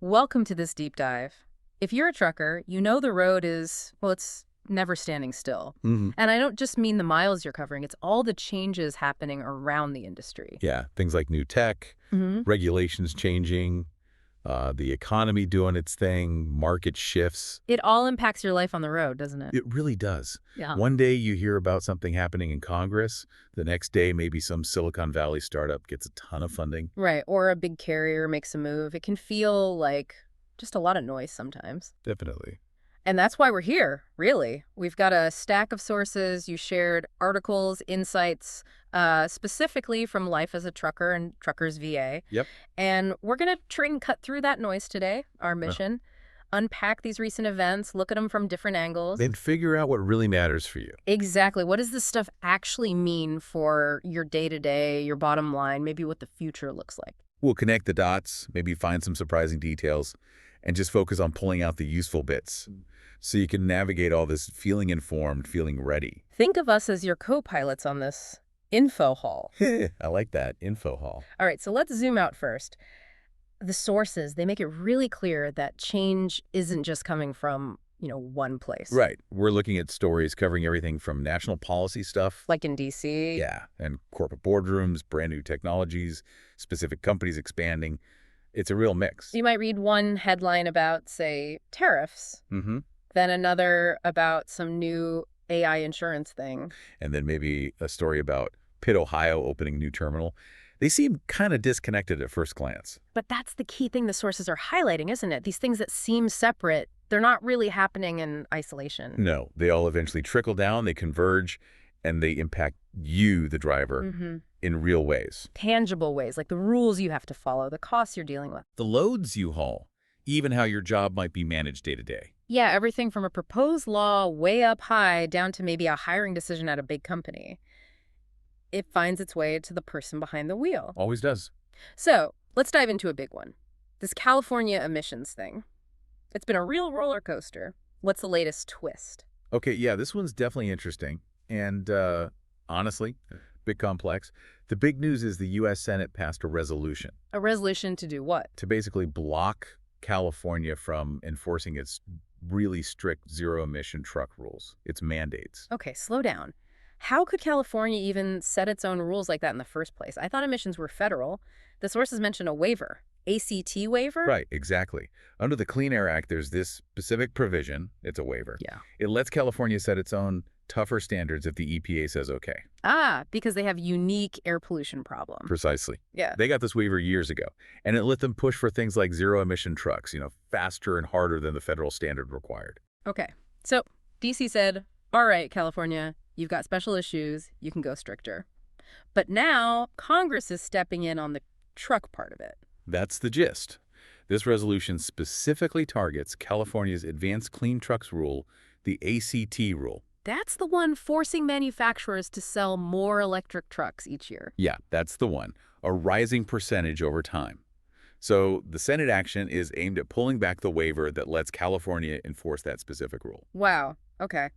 Welcome to this deep dive. If you're a trucker, you know the road is, well, it's never standing still. hmm And I don't just mean the miles you're covering, it's all the changes happening around the industry. Yeah, things like new tech, hmm regulations changing, the economy doing its thing, market shifts. It all impacts your life on the road, doesn't it? It really does. Yeah. One day you hear about something happening in Congress. The next day, maybe some Silicon Valley startup gets a ton of funding. Right. Or a big carrier makes a move. It can feel like just a lot of noise sometimes. Definitely. And that's why we're here, really. We've got a stack of sources. You shared articles, insights, specifically from Life as a Trucker and Truckers VA. Yep. And we're going to try and cut through that noise today, our Uh, mission. Unpack these recent events, look at them from different angles. Then figure out what really matters for you. Exactly. What does this stuff actually mean for your day-to-day, your bottom line, maybe what the future looks like? We'll connect the dots, maybe find some surprising details, and just focus on pulling out the useful bits so you can navigate all this feeling informed, feeling ready. Think of us as your co-pilots on this info haul. I like that. Info haul. All right, so let's zoom out first. The sources, they make it really clear that change isn't just coming from, one place. Right. We're looking at stories covering everything from national policy stuff. Like in DC. Yeah. And corporate boardrooms, brand new technologies, specific companies expanding. It's a real mix. You might read one headline about, say, tariffs, Mm-hmm. then another about some new AI insurance thing. And then maybe a story about Pitt, Ohio opening new terminal. They seem kind of disconnected at first glance. But that's the key thing the sources are highlighting, isn't it? These things that seem separate, they're not really happening in isolation. No, they all eventually trickle down, they converge, and they impact you, the driver, in real ways. Tangible ways, like the rules you have to follow, the costs you're dealing with. The loads you haul, even how your job might be managed day to day. Yeah, everything from a proposed law way up high down to maybe a hiring decision at a big company. It finds its way to the person behind the wheel. Always does. So let's dive into a big one. This California emissions thing. It's been a real roller coaster. What's the latest twist? Okay, yeah, this one's definitely interesting. And honestly, bit complex. The big news is the U.S. Senate passed a resolution A resolution to do what? to basically block California from enforcing its really strict zero-emission truck rules, its mandates. Okay, slow down. How could California even set its own rules like that in the first place? I thought emissions were federal. The sources mention a waiver. ACT waiver? Right, exactly. Under the Clean Air Act, there's this specific provision. It's a waiver. Yeah. It lets California set its own tougher standards if the EPA says okay. Ah, because they have unique air pollution problem. Precisely. Yeah. They got this waiver years ago, and it let them push for things like zero-emission trucks, faster and harder than the federal standard required. Okay. So DC said, all right, California, you've got special issues. You can go stricter. But now Congress is stepping in on the truck part of it. That's the gist. This resolution specifically targets California's Advanced Clean Trucks Rule, the ACT rule. That's the one forcing manufacturers to sell more electric trucks each year. Yeah, that's the one. A rising percentage over time. So the Senate action is aimed at pulling back the waiver that lets California enforce that specific rule. Wow. Okay.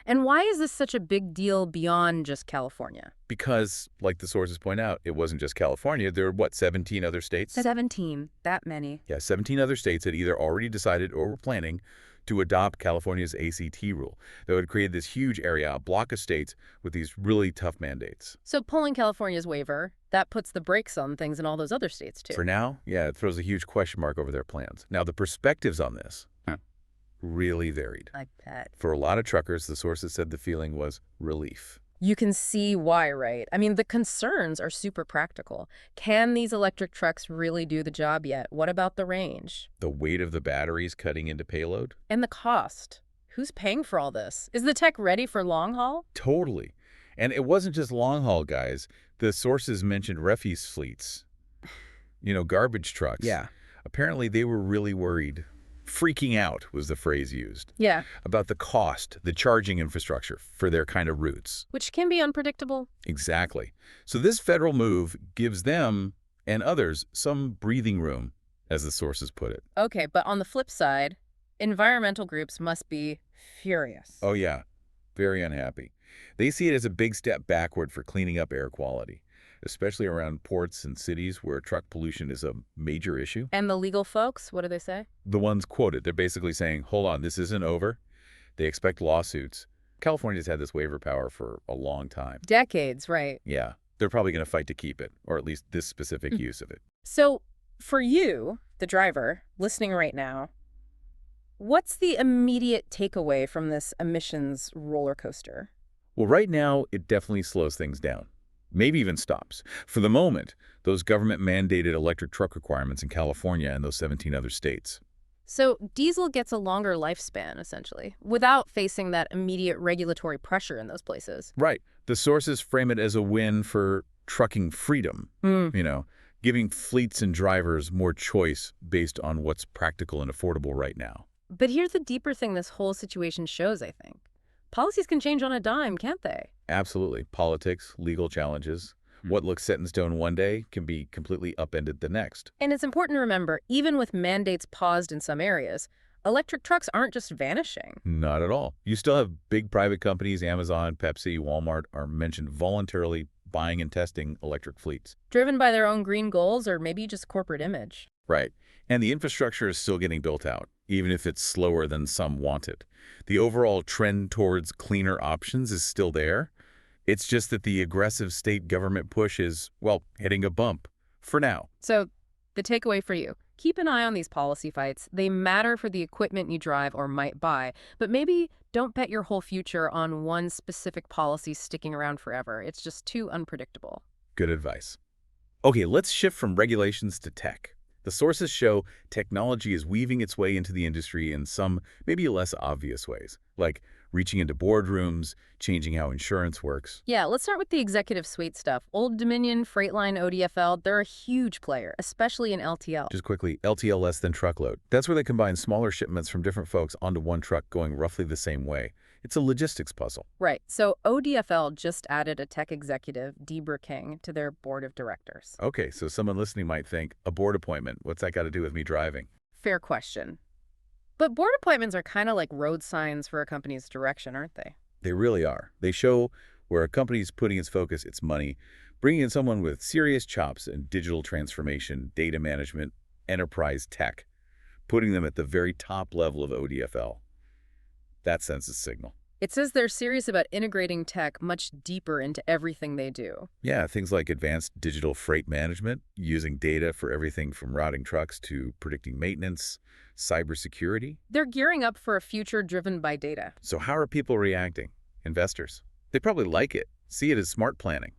And why is this such a big deal beyond just California? Because, like the sources point out, it wasn't just California. There were, 17 other states? 17. That many. Yeah, 17 other states had either already decided or were planning to adopt California's ACT rule. That would create this huge area, a block of states with these really tough mandates. So pulling California's waiver, that puts the brakes on things in all those other states, too. For now, yeah, it throws a huge question mark over their plans. Now, the perspectives on this really varied. I bet. For a lot of truckers, the sources said the feeling was relief. You can see why, right? I mean, the concerns are super practical. Can these electric trucks really do the job yet? What about the range? The weight of the batteries cutting into payload? And the cost? Who's paying for all this? Is the tech ready for long haul? Totally. And it wasn't just long haul, guys. The sources mentioned refuse fleets. Garbage trucks. Yeah. Apparently, they were really worried. Freaking out was the phrase used. Yeah. About the cost, the charging infrastructure for their kind of routes. Which can be unpredictable. Exactly. So this federal move gives them and others some breathing room, as the sources put it. Okay, but on the flip side, environmental groups must be furious. Oh, yeah. Very unhappy. They see it as a big step backward for cleaning up air quality. especially around ports and cities where truck pollution is a major issue. And the legal folks, what do they say? The ones quoted, they're basically saying, hold on, this isn't over. They expect lawsuits. California's had this waiver power for a long time. Decades, right. Yeah, they're probably going to fight to keep it, or at least this specific use of it. So for you, the driver, listening right now, what's the immediate takeaway from this emissions roller coaster? Well, right now, it definitely slows things down. Maybe even stops. For the moment, those government-mandated electric truck requirements in California and those 17 other states. So diesel gets a longer lifespan, essentially, without facing that immediate regulatory pressure in those places. Right. The sources frame it as a win for trucking freedom, giving fleets and drivers more choice based on what's practical and affordable right now. But here's the deeper thing this whole situation shows, I think. Policies can change on a dime, can't they? Absolutely. Politics, legal challenges. What looks set in stone one day can be completely upended the next. And it's important to remember, even with mandates paused in some areas, electric trucks aren't just vanishing. Not at all. You still have big private companies, Amazon, Pepsi, Walmart are mentioned voluntarily buying and testing electric fleets. Driven by their own green goals or maybe just corporate image. Right. And the infrastructure is still getting built out, even if it's slower than some want it. The overall trend towards cleaner options is still there. It's just that the aggressive state government push is, well, hitting a bump for now. So the takeaway for you, keep an eye on these policy fights. They matter for the equipment you drive or might buy, but maybe don't bet your whole future on one specific policy sticking around forever. It's just too unpredictable. Good advice. Okay, let's shift from regulations to tech. The sources show technology is weaving its way into the industry in some maybe less obvious ways, like reaching into boardrooms, changing how insurance works. Yeah, let's start with the executive suite stuff. Old Dominion, Freightline, ODFL, they're a huge player, especially in LTL. Just quickly, LTL less than truckload. That's where they combine smaller shipments from different folks onto one truck going roughly the same way. It's a logistics puzzle. Right. So ODFL just added a tech executive, Debra King, to their board of directors. Okay, so someone listening might think, a board appointment, what's that got to do with me driving? Fair question. But board appointments are kind of like road signs for a company's direction, aren't they? They really are. They show where a company's putting its focus, its money, bringing in someone with serious chops in digital transformation, data management, enterprise tech, putting them at the very top level of ODFL. That sends a signal. It says they're serious about integrating tech much deeper into everything they do. Yeah, things like advanced digital freight management, using data for everything from routing trucks to predicting maintenance, cybersecurity. They're gearing up for a future driven by data. So how are people reacting? Investors. They probably like it, see it as smart planning.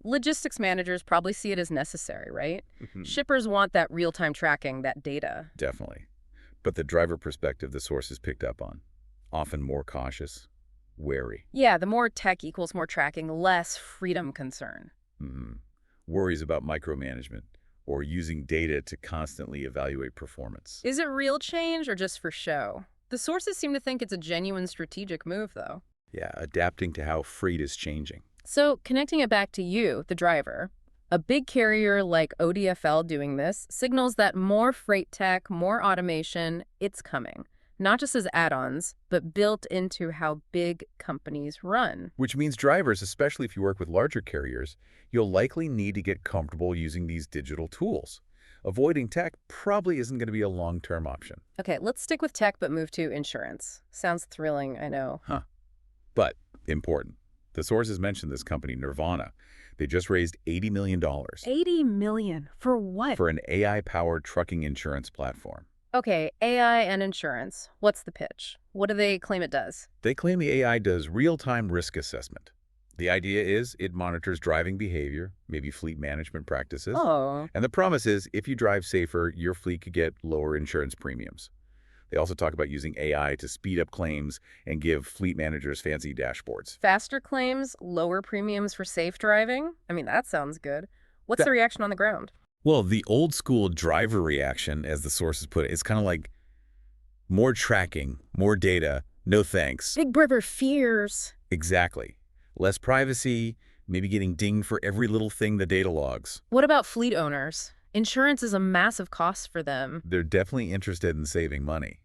Logistics managers probably see it as necessary, right? Shippers want that real-time tracking, that data. Definitely. But the driver perspective the sources picked up on, often more cautious, wary. Yeah, the more tech equals more tracking, less freedom concern. Worries about micromanagement or using data to constantly evaluate performance. Is it real change or just for show? The sources seem to think it's a genuine strategic move, though. Yeah, adapting to how freight is changing. So, connecting it back to you, the driver, a big carrier like ODFL doing this signals that more freight tech, more automation, it's coming. Not just as add-ons, but built into how big companies run. Which means drivers, especially if you work with larger carriers, you'll likely need to get comfortable using these digital tools. Avoiding tech probably isn't going to be a long-term option. Okay, let's stick with tech but move to insurance. Sounds thrilling, I know. But important. The sources mentioned this company, Nirvana. They just raised $80 million. $80 million? For what? For an AI-powered trucking insurance platform. Okay, AI and insurance. What's the pitch? What do they claim it does? They claim the AI does real-time risk assessment. The idea is it monitors driving behavior, maybe fleet management practices. And the promise is if you drive safer, your fleet could get lower insurance premiums. They also talk about using AI to speed up claims and give fleet managers fancy dashboards. Faster claims, lower premiums for safe driving? I mean, that sounds good. What's the reaction on the ground? Well, the old school driver reaction, as the sources put it, is kind of like more tracking, more data, no thanks. Big Brother fears. Exactly. Less privacy, maybe getting dinged for every little thing the data logs. What about fleet owners? Insurance is a massive cost for them. They're definitely interested in saving money.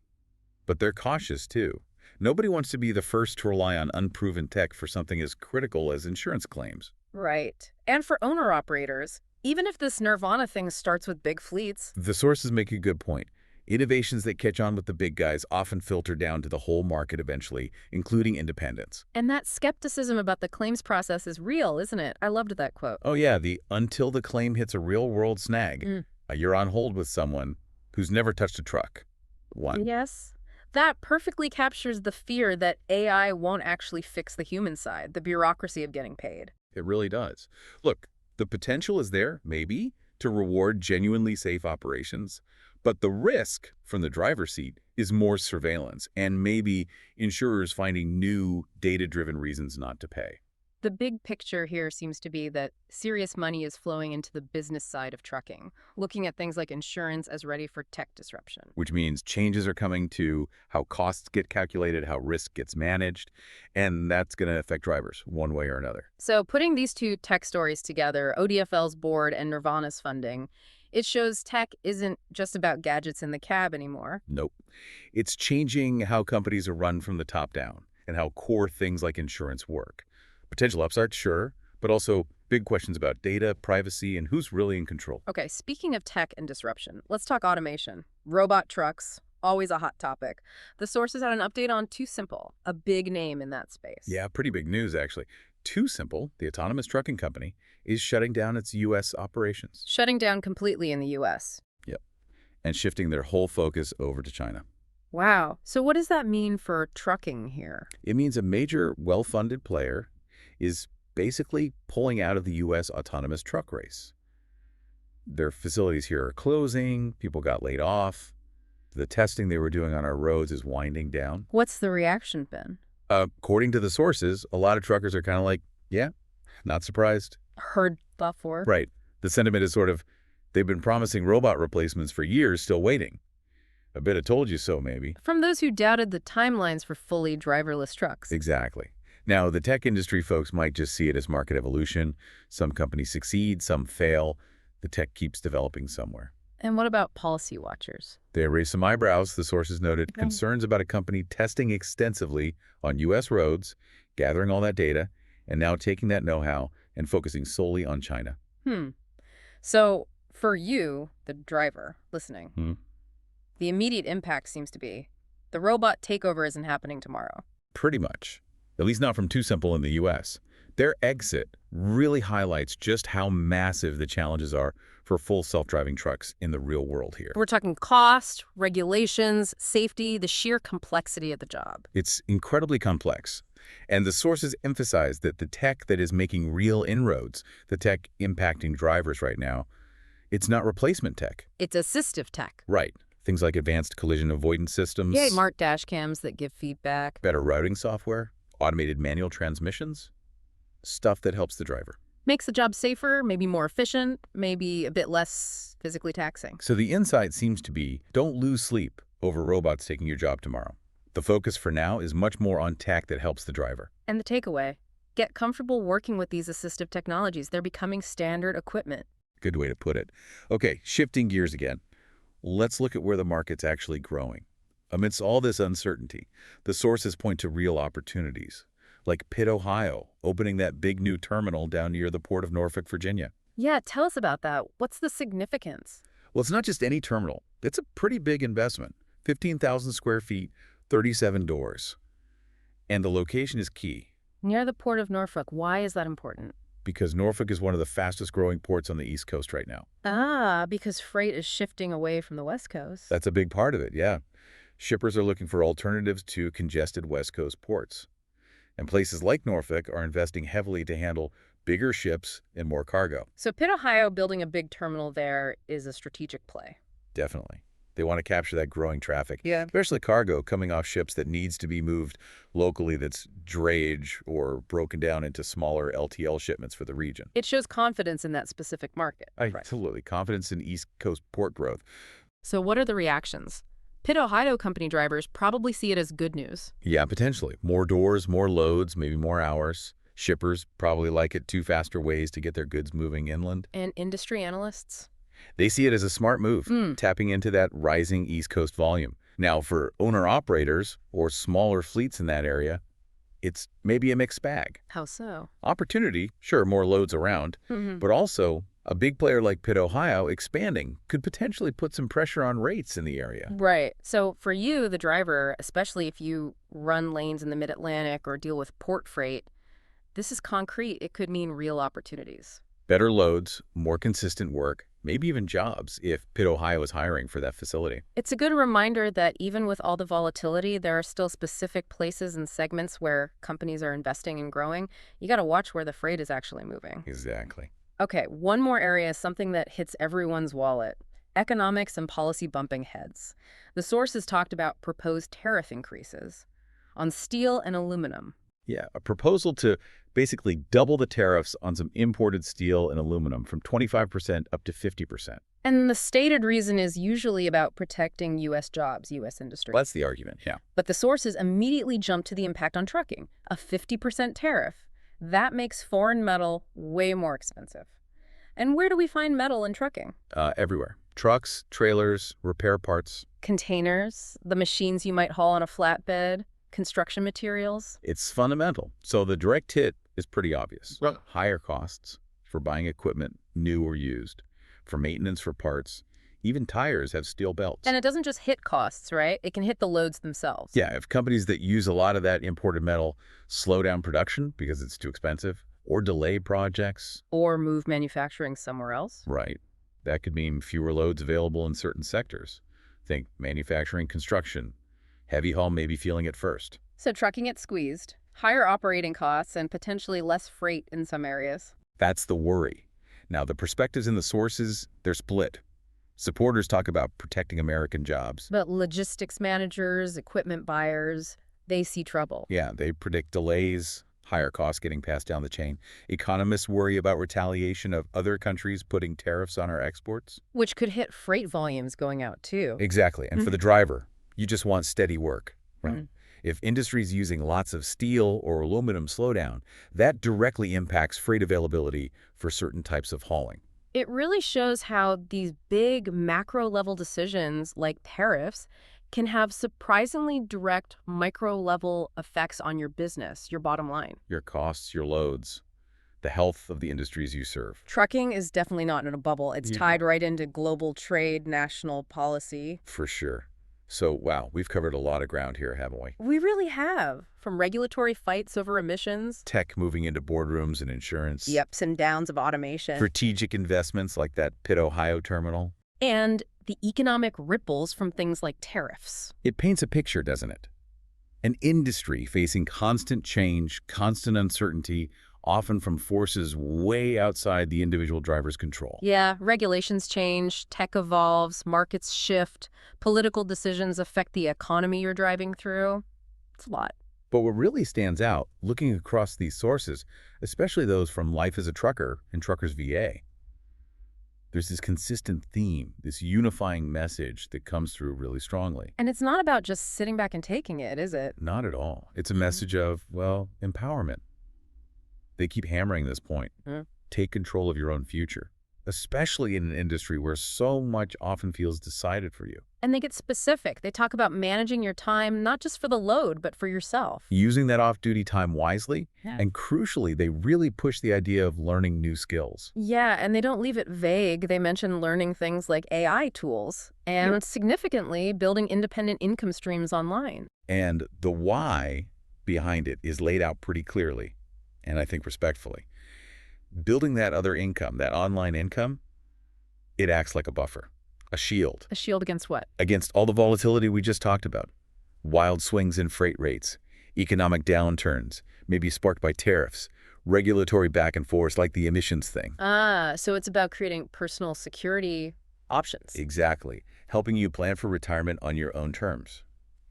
But they're cautious, too. Nobody wants to be the first to rely on unproven tech for something as critical as insurance claims. Right. And for owner-operators, even if this Nirvana thing starts with big fleets. The sources make a good point. Innovations that catch on with the big guys often filter down to the whole market eventually, including independents. And that skepticism about the claims process is real, isn't it? I loved that quote. Oh yeah, the until the claim hits a real-world snag. Mm. You're on hold with someone who's never touched a truck. One. Yes. That perfectly captures the fear that AI won't actually fix the human side, the bureaucracy of getting paid. It really does. Look, the potential is there, maybe, to reward genuinely safe operations, but the risk from the driver's seat is more surveillance and maybe insurers finding new data-driven reasons not to pay. The big picture here seems to be that serious money is flowing into the business side of trucking, looking at things like insurance as ready for tech disruption. Which means changes are coming to how costs get calculated, how risk gets managed, and that's going to affect drivers one way or another. So putting these two tech stories together, ODFL's board and Nirvana's funding, it shows tech isn't just about gadgets in the cab anymore. Nope. It's changing how companies are run from the top down and how core things like insurance work. Potential upsides, sure, but also big questions about data, privacy, and who's really in control. Okay, speaking of tech and disruption, let's talk automation. Robot trucks, always a hot topic. The sources had an update on TuSimple, a big name in that space. Yeah, pretty big news, actually. TuSimple, the autonomous trucking company, is shutting down its U.S. operations. Shutting down completely in the U.S. Yep, and shifting their whole focus over to China. Wow. So what does that mean for trucking here? It means a major, well-funded player is basically pulling out of the U.S. autonomous truck race. Their facilities here are closing, people got laid off, the testing they were doing on our roads is winding down. What's the reaction been? According to the sources, a lot of truckers are kind of like, yeah, not surprised. Heard before? Right. The sentiment is sort of, they've been promising robot replacements for years, still waiting. A bit of told you so, maybe. From those who doubted the timelines for fully driverless trucks. Exactly. Now, the tech industry folks might just see it as market evolution. Some companies succeed, some fail. The tech keeps developing somewhere. And what about policy watchers? They raised some eyebrows, the sources noted, concerns about a company testing extensively on U.S. roads, gathering all that data, and now taking that know-how and focusing solely on China. So, for you, the driver, listening, the immediate impact seems to be the robot takeover isn't happening tomorrow. Pretty much. At least not from TuSimple in the U.S. Their exit really highlights just how massive the challenges are for full self-driving trucks in the real world here. We're talking cost, regulations, safety, the sheer complexity of the job. It's incredibly complex. And the sources emphasize that the tech that is making real inroads, the tech impacting drivers right now, it's not replacement tech. It's assistive tech. Right. Things like advanced collision avoidance systems. Yeah, smart dash cams that give feedback. Better routing software. Automated manual transmissions. Stuff that helps the driver. Makes the job safer, maybe more efficient, maybe a bit less physically taxing. So the insight seems to be, don't lose sleep over robots taking your job tomorrow. The focus for now is much more on tech that helps the driver. And the takeaway, get comfortable working with these assistive technologies. They're becoming standard equipment. Good way to put it. Okay, shifting gears again. Let's look at where the market's actually growing. Amidst all this uncertainty, the sources point to real opportunities, like Pitt, Ohio, opening that big new terminal down near the port of Norfolk, Virginia. Yeah, tell us about that. What's the significance? Well, it's not just any terminal. It's a pretty big investment. 15,000 square feet, 37 doors. And the location is key. Near the port of Norfolk, why is that important? Because Norfolk is one of the fastest growing ports on the East Coast right now. Ah, because freight is shifting away from the West Coast. That's a big part of it, yeah. Shippers are looking for alternatives to congested West Coast ports. And places like Norfolk are investing heavily to handle bigger ships and more cargo. So Pitt, Ohio building a big terminal there is a strategic play. Definitely. They want to capture that growing traffic, Yeah. especially cargo coming off ships that needs to be moved locally that's drayage or broken down into smaller LTL shipments for the region. It shows confidence in that specific market. Absolutely. Confidence in East Coast port growth. So what are the reactions? Pitt, Ohio company drivers probably see it as good news. Yeah, potentially. More doors, more loads, maybe more hours. Shippers probably like it, 2 faster ways to get their goods moving inland. And industry analysts? They see it as a smart move, tapping into that rising East Coast volume. Now, for owner-operators or smaller fleets in that area, It's maybe a mixed bag. How so? Opportunity, sure, more loads around, but also a big player like Pitt, Ohio, expanding could potentially put some pressure on rates in the area. Right. So for you, the driver, especially if you run lanes in the mid-Atlantic or deal with port freight, this is concrete. It could mean real opportunities. Better loads, more consistent work, maybe even jobs if Pitt, Ohio is hiring for that facility. It's a good reminder that even with all the volatility, there are still specific places and segments where companies are investing and growing. You got to watch where the freight is actually moving. Exactly. Okay, one more area is something that hits everyone's wallet: economics and policy bumping heads. The sources talked about proposed tariff increases on steel and aluminum. Yeah, a proposal to basically double the tariffs on some imported steel and aluminum from 25% up to 50%. And the stated reason is usually about protecting U.S. jobs, U.S. industry. That's the argument, yeah. But the sources immediately jump to the impact on trucking, a 50% tariff. That makes foreign metal way more expensive. And where do we find metal in trucking? Everywhere. Trucks, trailers, repair parts. Containers, the machines you might haul on a flatbed, construction materials. It's fundamental. So the direct hit is pretty obvious. Well, Higher costs for buying equipment, new or used, for maintenance for parts. Even tires have steel belts. And it doesn't just hit costs, right? It can hit the loads themselves. Yeah, if companies that use a lot of that imported metal slow down production because it's too expensive, or delay projects. Or move manufacturing somewhere else. Right. That could mean fewer loads available in certain sectors. Think manufacturing, construction. Heavy haul may be feeling it first. So trucking gets squeezed, higher operating costs, and potentially less freight in some areas. That's the worry. Now, the perspectives in the sources, they're split. Supporters talk about protecting American jobs. But logistics managers, equipment buyers, they see trouble. Yeah, they predict delays, higher costs getting passed down the chain. Economists worry about retaliation of other countries putting tariffs on our exports. Which could hit freight volumes going out, too. Exactly. And for the driver, you just want steady work, right? Mhm. If industry's using lots of steel or aluminum slowdown, that directly impacts freight availability for certain types of hauling. It really shows how these big macro-level decisions like tariffs can have surprisingly direct micro-level effects on your business, your bottom line. Your costs, your loads, the health of the industries you serve. Trucking is definitely not in a bubble. It's tied right into global trade, national policy. For sure. So, wow, we've covered a lot of ground here, haven't we? We really have. From regulatory fights over emissions, Tech moving into boardrooms and insurance. the ups and downs of automation, Strategic investments like that Pitt, Ohio terminal. and the economic ripples from things like tariffs. It paints a picture, doesn't it? An industry facing constant change, constant uncertainty, often from forces way outside the individual driver's control. Yeah, regulations change, tech evolves, markets shift, political decisions affect the economy you're driving through. It's a lot. But what really stands out, looking across these sources, especially those from Life as a Trucker and Truckers VA, there's this consistent theme, this unifying message that comes through really strongly. And it's not about just sitting back and taking it, is it? Not at all. It's a message of, well, empowerment. They keep hammering this point. Mm. Take control of your own future, especially in an industry where so much often feels decided for you. And they get specific. They talk about managing your time, not just for the load, but for yourself. Using that off-duty time wisely, Yeah. and crucially, they really push the idea of learning new skills. Yeah, and they don't leave it vague. They mention learning things like AI tools and significantly building independent income streams online. And the why behind it is laid out pretty clearly, and I think respectfully. Building that other income, that online income, it acts like a buffer, a shield, A shield against what? against all the volatility we just talked about. Wild swings in freight rates, economic downturns, maybe sparked by tariffs, regulatory back and forth like the emissions thing. So it's about creating personal security options. Exactly. Helping you plan for retirement on your own terms.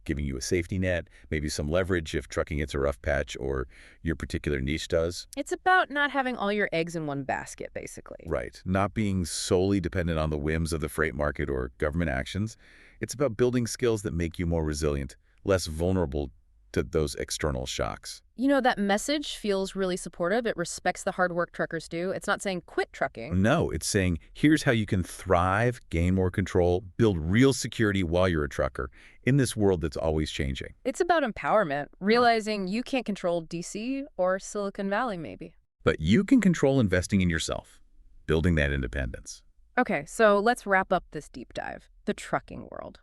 Giving you a safety net, maybe some leverage if trucking hits a rough patch or your particular niche does. It's about not having all your eggs in one basket, basically. Right. Not being solely dependent on the whims of the freight market or government actions. It's about building skills that make you more resilient, less vulnerable to those external shocks. That message feels really supportive. It respects the hard work truckers do. It's not saying quit trucking. No, it's saying, here's how you can thrive, gain more control, build real security while you're a trucker in this world that's always changing. It's about empowerment, realizing you can't control DC or Silicon Valley, maybe. But you can control investing in yourself, building that independence. Okay, so let's wrap up this deep dive. The trucking world.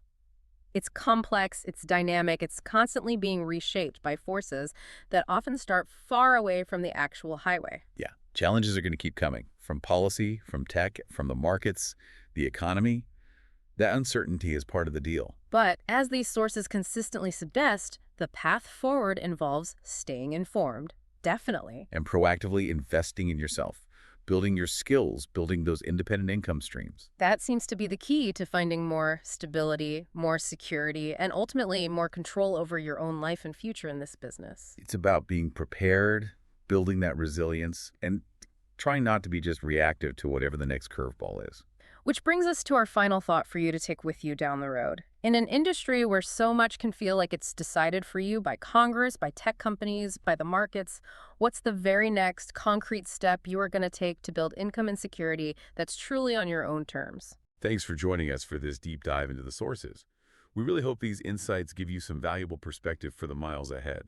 It's complex, it's dynamic, it's constantly being reshaped by forces that often start far away from the actual highway. Yeah, challenges are going to keep coming from policy, from tech, from the markets, the economy. That uncertainty is part of the deal. But as these sources consistently suggest, the path forward involves staying informed. Definitely. And proactively investing in yourself, building your skills, building those independent income streams. That seems to be the key to finding more stability, more security, and ultimately more control over your own life and future in this business. It's about being prepared, building that resilience, and trying not to be just reactive to whatever the next curveball is. Which brings us to our final thought for you to take with you down the road. In an industry where so much can feel like it's decided for you by Congress, by tech companies, by the markets, what's the very next concrete step you are going to take to build income and security that's truly on your own terms? Thanks for joining us for this deep dive into the sources. We really hope these insights give you some valuable perspective for the miles ahead.